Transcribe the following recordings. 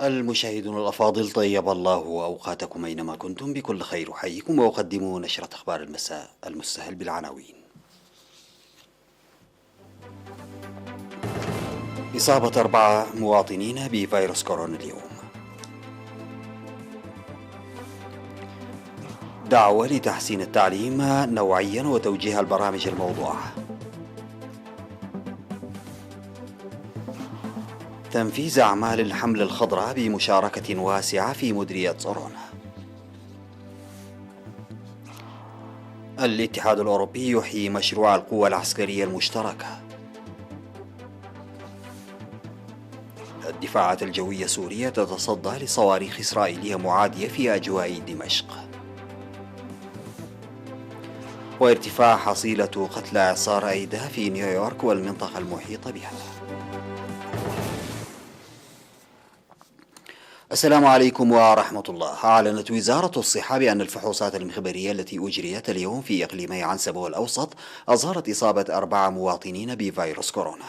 المشاهدون الأفاضل، طيب الله أوقاتكم أينما كنتم بكل خير. أحييكم وأقدم نشرة أخبار المساء المستهل بالعناوين. إصابة 4 مواطنين بفيروس كورونا اليوم. دعوة لتحسين التعليم نوعيا وتوجيه البرامج الموضوعة. تنفيذ أعمال الحمل الخضراء بمشاركة واسعة في مديرية صورون. الاتحاد الأوروبي يحيي مشروع القوى العسكرية المشتركة. الدفاعات الجوية السورية تتصدى لصواريخ إسرائيلية معادية في أجواء دمشق. وارتفاع حصيلة قتلى إعصار أيدا في نيويورك والمنطقة المحيطة بها. السلام عليكم ورحمة الله. أعلنت وزارة الصحة بأن الفحوصات المخبرية التي أجريت اليوم في إقليمي عنسبة والأوسط أظهرت إصابة 4 مواطنين بفيروس كورونا،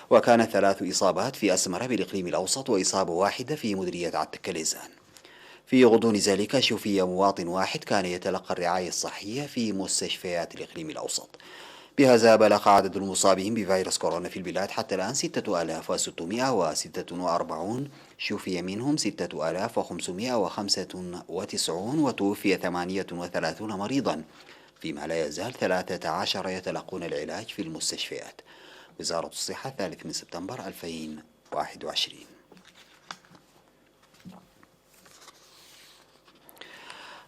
وكانت 3 إصابات في أسمرة بالإقليم الأوسط وإصابة واحدة في مديرية عتكليزان. في غضون ذلك شفي مواطن واحد كان يتلقى الرعاية الصحية في مستشفيات الإقليم الأوسط. بهذا بلغ عدد المصابين بفيروس كورونا في البلاد حتى الآن 6646، شفي منهم 6595 وتوفي 38 مريضا، فيما لا يزال 13 يتلقون العلاج في المستشفيات. وزارة الصحة 3 سبتمبر 2021.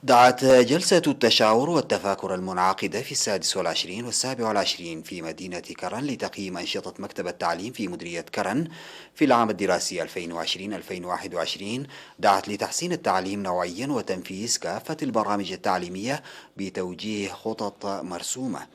دعت جلسة التشاور والتفاكر المنعقدة في 26 و27 في مدينة كرن لتقييم أنشطة مكتب التعليم في مديرية كرن في العام الدراسي 2020-2021، دعت لتحسين التعليم نوعيا وتنفيذ كافة البرامج التعليمية بتوجيه خطط مرسومة.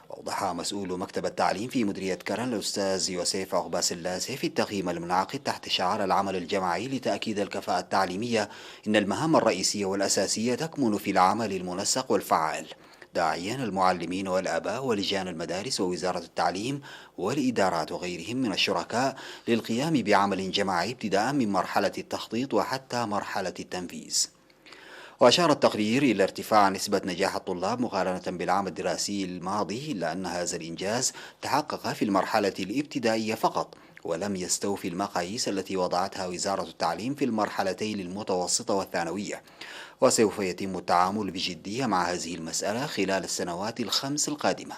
وأوضح مسؤول مكتب التعليم في مديرية كرن الأستاذ يوسف عقبة سلاسي في التقييم المنعقد تحت شعار العمل الجماعي لتأكيد الكفاءة التعليمية إن المهام الرئيسية والأساسية تكمن في العمل المنسق والفعال، داعيا المعلمين والآباء ولجان المدارس ووزارة التعليم والإدارات وغيرهم من الشركاء للقيام بعمل جماعي ابتداء من مرحلة التخطيط وحتى مرحلة التنفيذ. وأشار التقرير إلى ارتفاع نسبة نجاح الطلاب مقارنة بالعام الدراسي الماضي، إلا أن هذا الإنجاز تحقق في المرحلة الابتدائية فقط، ولم يستوفي المقاييس التي وضعتها وزارة التعليم في المرحلتين المتوسطة والثانوية، وسوف يتم التعامل بجدية مع هذه المسألة خلال السنوات ال5 القادمة.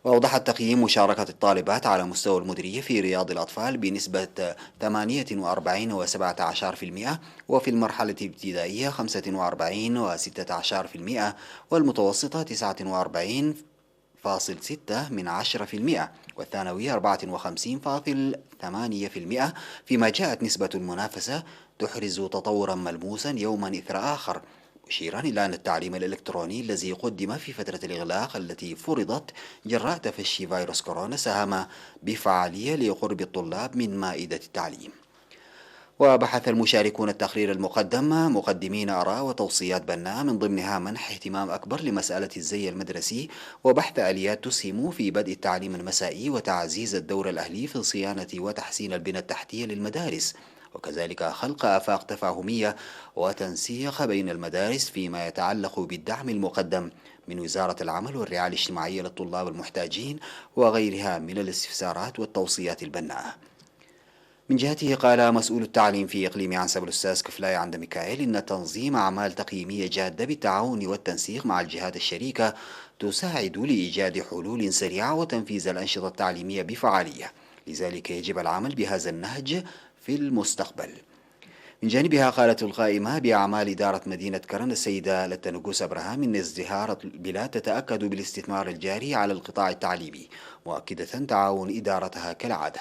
وأوضح التقييم مشاركة الطالبات على مستوى المديرية في رياض الأطفال بنسبة 48.17%، وفي المرحلة الابتدائية 45.16%، والمتوسطة 49.6%، والثانوية 54.8%، فيما جاءت نسبة المنافسة تحرز تطورا ملموسا يوما إثر آخر، مشيرا إلى أن التعليم الإلكتروني الذي قدم في فترة الإغلاق التي فرضت جراء تفشي فيروس كورونا ساهم بفعالية لقرب الطلاب من مائدة التعليم. وبحث المشاركون التقرير المقدم مقدمين آراء وتوصيات بناءة، من ضمنها منح اهتمام أكبر لمسألة الزي المدرسي وبحث آليات تسهم في بدء التعليم المسائي وتعزيز الدور الأهلي في صيانة وتحسين البنى التحتية للمدارس، وكذلك خلق آفاق تفاهمية وتنسيق بين المدارس فيما يتعلق بالدعم المقدم من وزارة العمل والرعاية الاجتماعية للطلاب المحتاجين وغيرها من الاستفسارات والتوصيات البناءة. من جهته قال مسؤول التعليم في إقليم عنسب الأستاذ كفلاي عند ميكائيل إن تنظيم أعمال تقييمية جادة بالتعاون والتنسيق مع الجهات الشريكة تساعد لإيجاد حلول سريعة وتنفيذ الأنشطة التعليمية بفعالية، لذلك يجب العمل بهذا النهج في المستقبل. من جانبها قالت القائمة بأعمال إدارة مدينة كرن السيدة لتنقوس أبراهام إن ازدهار البلاد تتأكد بالاستثمار الجاري على القطاع التعليمي، مؤكدة تعاون إدارتها كالعادة.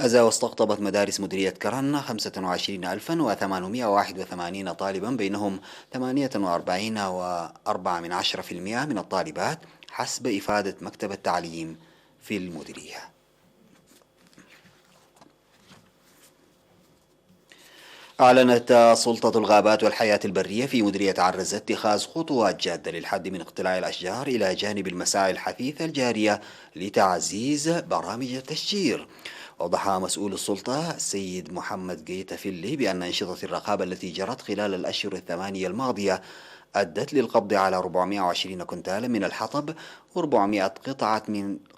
هذا واستقطبت مدارس مديرية كرن 25881 طالبا، بينهم 48.4% من الطالبات حسب إفادة مكتب التعليم في المديرية. أعلنت سلطة الغابات والحياة البرية في مديرية عرزة اتخاذ خطوات جادة للحد من اقتلاع الأشجار إلى جانب المساعي الحثيثة الجارية لتعزيز برامج التشجير. أوضح مسؤول السلطة السيد محمد جيتا فيلي بأن أنشطة الرقابة التي جرت خلال الأشهر الثمانية الماضية أدت للقبض على 420 كنتالا من الحطب و400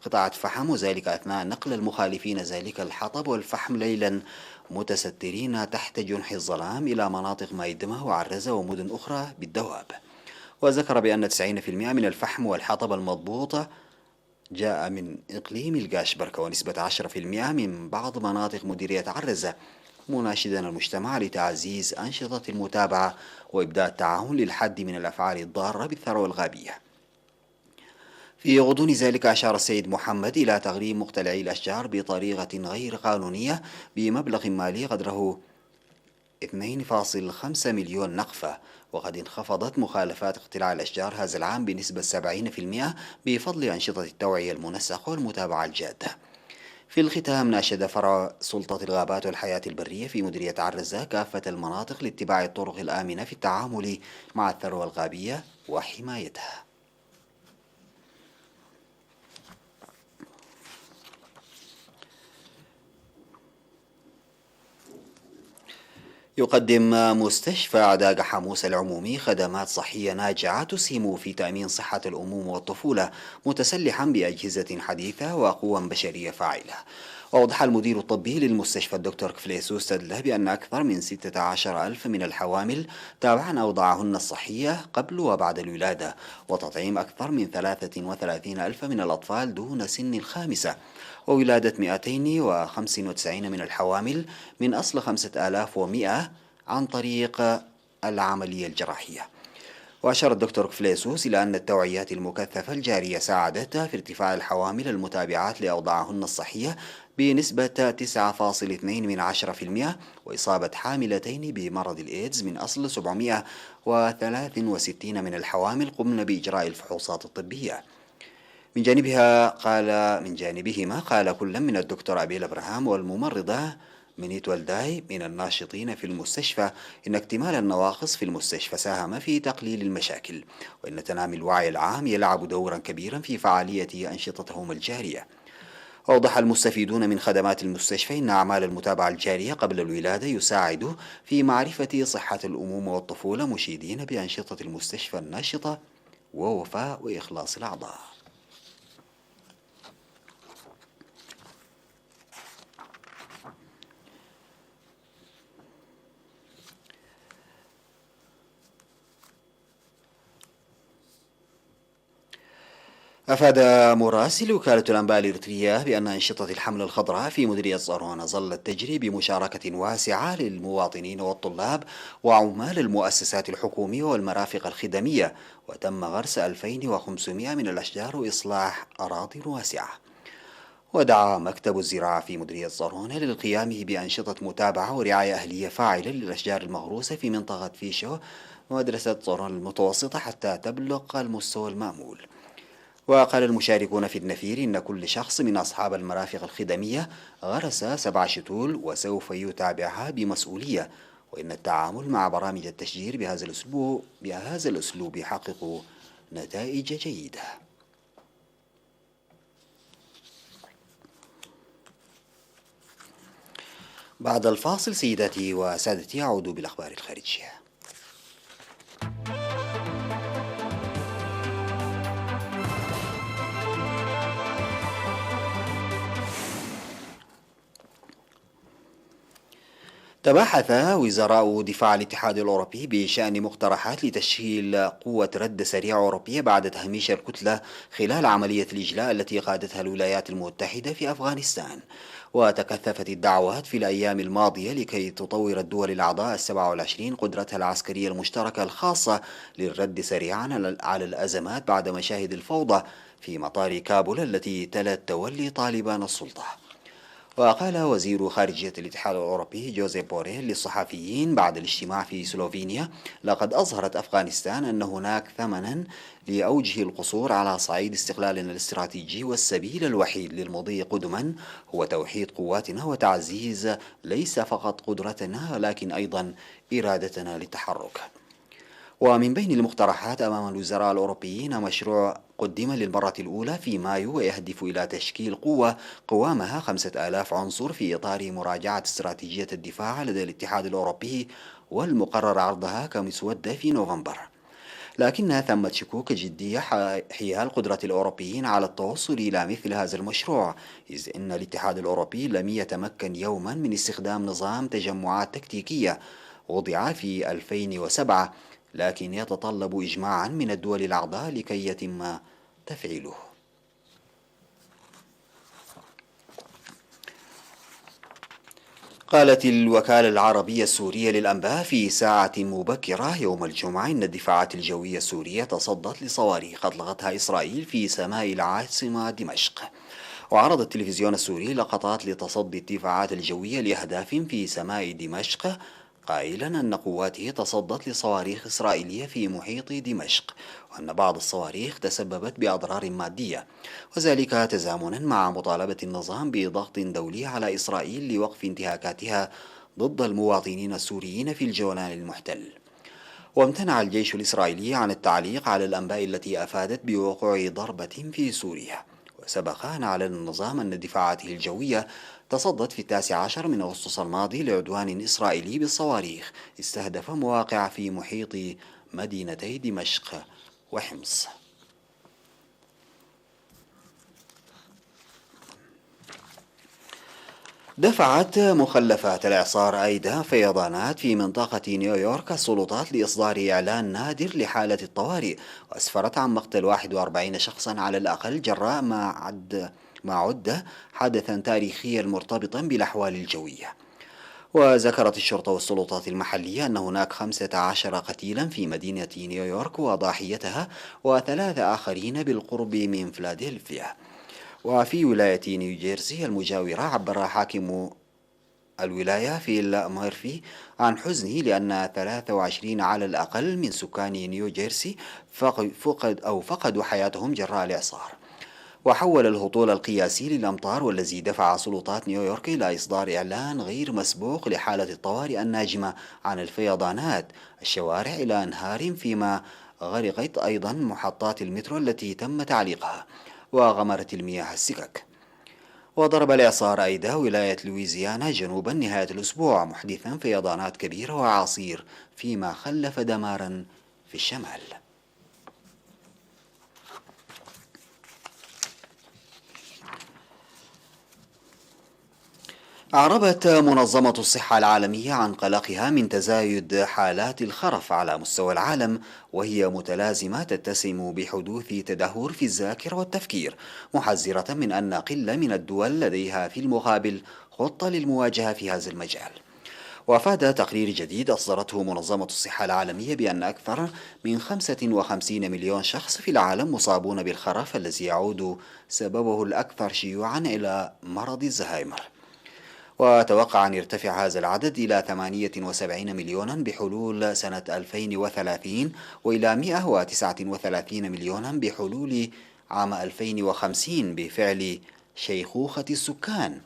قطعة فحم، وذلك أثناء نقل المخالفين ذلك الحطب والفحم ليلا متسترين تحت جنح الظلام إلى مناطق ميدمة وعرزة ومدن أخرى بالدواب. وذكر بأن 90% من الفحم والحطب المضبوط جاء من إقليم القاشبركة، ونسبة 10% من بعض مناطق مديرية عرزة، مناشدا المجتمع لتعزيز أنشطة المتابعة وإبداء التعاون للحد من الأفعال الضارة بالثروة الغابية. في غضون ذلك أشار السيد محمد إلى تغريم مقتلعي الأشجار بطريقة غير قانونية بمبلغ مالي قدره 2.5 مليون نقفة، وقد انخفضت مخالفات اقتلاع الأشجار هذا العام بنسبة 70% بفضل أنشطة التوعية المنسقة والمتابعة الجادة. في الختام، ناشد فرع سلطة الغابات والحياة البرية في مديرية عرزة كافة المناطق لاتباع الطرق الآمنة في التعامل مع الثروة الغابية وحمايتها. يقدم مستشفى عداقة حموس العمومي خدمات صحية ناجعة تسهم في تأمين صحة الأموم والطفولة، متسلحا بأجهزة حديثة وقوى بشرية فاعلة. وأوضح المدير الطبي للمستشفى الدكتور كفليسوس تدله بأن أكثر من 16 ألف من الحوامل تابعن أوضاعهن الصحية قبل وبعد الولادة، وتطعيم أكثر من 33 ألف من الأطفال دون سن الخامسة، وولادة 295 من الحوامل من أصل 5100 عن طريق العملية الجراحية. وأشار الدكتور كفليسوس إلى أن التوعيات المكثفة الجارية ساعدت في ارتفاع الحوامل المتابعات لأوضاعهن الصحية بنسبة 9.2%، وإصابة حاملتين بمرض الإيدز من أصل 763 من الحوامل قمن بإجراء الفحوصات الطبية. من جانبهما قال كل من الدكتور أبيل أبراهام والممرضة منيت والداي من الناشطين في المستشفى إن اكتمال النواقص في المستشفى ساهم في تقليل المشاكل، وإن تنامي الوعي العام يلعب دورا كبيرا في فعالية أنشطتهم الجارية. أوضح المستفيدون من خدمات المستشفى إن أعمال المتابعة الجارية قبل الولادة يساعد في معرفة صحة الأمومة والطفولة، مشيدين بأنشطة المستشفى الناشطة ووفاء وإخلاص الأعضاء. أفاد مراسل وكالة الأنباء الإريترية بأن أنشطة الحملة الخضراء في مديرية صارونة ظلت تجري بمشاركة واسعة للمواطنين والطلاب وعمال المؤسسات الحكومية والمرافق الخدمية، وتم غرس 2500 من الأشجار وإصلاح أراضٍ واسعة. ودعا مكتب الزراعة في مديرية صارونة للقيام بأنشطة متابعة ورعاية أهلية فاعلة للأشجار المغروسة في منطقة فيشو ومدرسة صارون المتوسطة حتى تبلغ المستوى المأمول. وقال المشاركون في النفير إن كل شخص من أصحاب المرافق الخدمية غرس 7 شتول وسوف يتابعها بمسؤولية، وإن التعامل مع برامج التشجير بهذا الأسلوب يحقق نتائج جيدة. بعد الفاصل سيداتي وسادتي أعود بالأخبار الخارجية. تباحث وزراء دفاع الاتحاد الأوروبي بشأن مقترحات لتشكيل قوة رد سريع أوروبية بعد تهميش الكتلة خلال عملية الإجلاء التي قادتها الولايات المتحدة في أفغانستان. وتكثفت الدعوات في الأيام الماضية لكي تطور الدول الأعضاء 27 قدرتها العسكرية المشتركة الخاصة للرد سريعا على الأزمات بعد مشاهد الفوضى في مطار كابول التي تلت تولي طالبان السلطة. وقال وزير خارجية الاتحاد الأوروبي جوزيف بوريل للصحفيين بعد الاجتماع في سلوفينيا: لقد أظهرت أفغانستان أن هناك ثمنا لأوجه القصور على صعيد استقلالنا الاستراتيجي، والسبيل الوحيد للمضي قدما هو توحيد قواتنا وتعزيز ليس فقط قدرتنا ولكن أيضا إرادتنا للتحرك. ومن بين المقترحات أمام الوزراء الأوروبيين مشروع قدم للمرة الأولى في مايو ويهدف إلى تشكيل قوة قوامها 5000 عنصر في إطار مراجعة استراتيجية الدفاع لدى الاتحاد الأوروبي والمقرر عرضها كمسودة في نوفمبر. لكن ثمة شكوك جدية حيال قدرة الأوروبيين على التوصل إلى مثل هذا المشروع، إذ أن الاتحاد الأوروبي لم يتمكن يوما من استخدام نظام تجمعات تكتيكية وضع في 2007، لكن يتطلب إجماعا من الدول الأعضاء لكي يتم تفعيله. قالت الوكالة العربية السورية للأنباء في ساعة مبكرة يوم الجمعة إن الدفاعات الجوية السورية تصدت لصواريخ أطلقتها إسرائيل في سماء العاصمة دمشق. وعرض التلفزيون السوري لقطات لتصدي الدفاعات الجوية لأهداف في سماء دمشق، قائلا أن قواته تصدت لصواريخ إسرائيلية في محيط دمشق، وأن بعض الصواريخ تسببت بأضرار مادية، وذلك تزامنا مع مطالبة النظام بضغط دولي على إسرائيل لوقف انتهاكاتها ضد المواطنين السوريين في الجولان المحتل. وامتنع الجيش الإسرائيلي عن التعليق على الأنباء التي أفادت بوقوع ضربة في سوريا. وسبق أن أعلن النظام أن دفاعاته الجوية تصدت في 19 من أغسطس الماضي لعدوان إسرائيلي بالصواريخ استهدف مواقع في محيط مدينتي دمشق وحمص. دفعت مخلفات الإعصار أيدا فيضانات في منطقة نيويورك السلطات لإصدار إعلان نادر لحالة الطوارئ، وأسفرت عن مقتل 41 شخصا على الأقل جراء ما عد حدثا تاريخيا مرتبطا بالأحوال الجوية. وذكرت الشرطة والسلطات المحلية أن هناك 15 قتيلا في مدينة نيويورك وضاحيتها وثلاثة آخرين بالقرب من فيلادلفيا. وفي ولاية نيوجيرسي المجاورة عبر حاكم الولاية فيل ميرفي عن حزنه لأن 23 على الأقل من سكان نيوجيرسي فقدوا حياتهم جراء الإعصار. وحول الهطول القياسي للأمطار والذي دفع سلطات نيويورك إلى إصدار إعلان غير مسبوق لحالة الطوارئ الناجمة عن الفيضانات الشوارع إلى أنهار، فيما غرقت أيضا محطات المترو التي تم تعليقها وغمرت المياه السكك. وضرب الإعصار أيدا ولاية لويزيانا جنوبا نهاية الأسبوع محدثا فيضانات كبيرة وأعاصير، فيما خلف دمارا في الشمال. أعربت منظمة الصحة العالمية عن قلقها من تزايد حالات الخرف على مستوى العالم، وهي متلازمة تتسم بحدوث تدهور في الذاكرة والتفكير، محذرة من أن قلة من الدول لديها في المقابل خطة للمواجهة في هذا المجال. وأفاد تقرير جديد أصدرته منظمة الصحة العالمية بأن أكثر من 55 مليون شخص في العالم مصابون بالخرف الذي يعود سببه الأكثر شيوعا إلى مرض الزهايمر. وتوقع أن يرتفع هذا العدد إلى 78 مليونا بحلول سنة 2030 وإلى 139 مليونا بحلول عام 2050 بفعل شيخوخة السكان.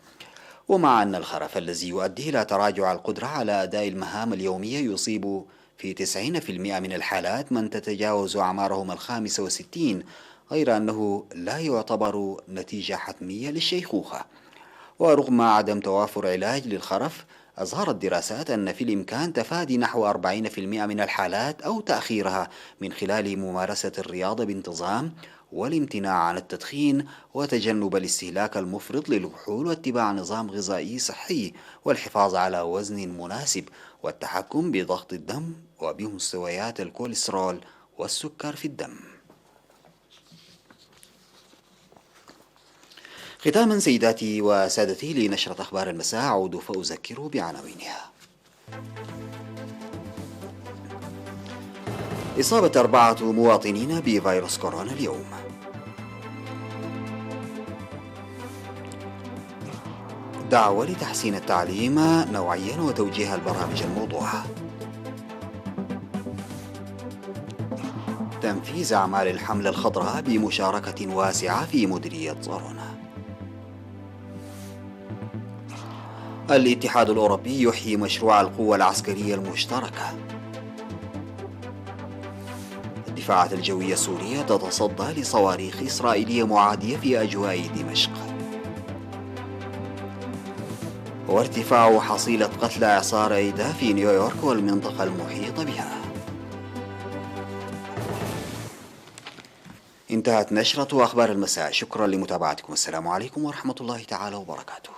ومع أن الخرف الذي يؤدي إلى تراجع القدرة على أداء المهام اليومية يصيب في 90% من الحالات من تتجاوز أعمارهم 65، غير أنه لا يعتبر نتيجة حتمية للشيخوخة. ورغم عدم توافر علاج للخرف، أظهرت دراسات أن في الإمكان تفادي نحو 40% من الحالات أو تأخيرها من خلال ممارسة الرياضة بانتظام والامتناع عن التدخين وتجنب الاستهلاك المفرط للكحول واتباع نظام غذائي صحي والحفاظ على وزن مناسب والتحكم بضغط الدم وبمستويات الكوليسترول والسكر في الدم. ختاما سيداتي وسادتي لنشرة أخبار المساء أعود فأذكر بعناوينها. إصابة 4 مواطنين بفيروس كورونا اليوم. دعوة لتحسين التعليم نوعيا وتوجيه البرامج الموضوعة. تنفيذ أعمال الحملة الخضراء بمشاركة واسعة في مديرية صارونا. الاتحاد الأوروبي يحيي مشروع القوة العسكرية المشتركة. الدفاعات الجوية السورية تتصدى لصواريخ إسرائيلية معادية في أجواء دمشق. وارتفاع حصيلة قتلى إعصار إيدا في نيويورك والمنطقة المحيطة بها. انتهت نشرة أخبار المساء، شكرا لمتابعتكم، السلام عليكم ورحمة الله تعالى وبركاته.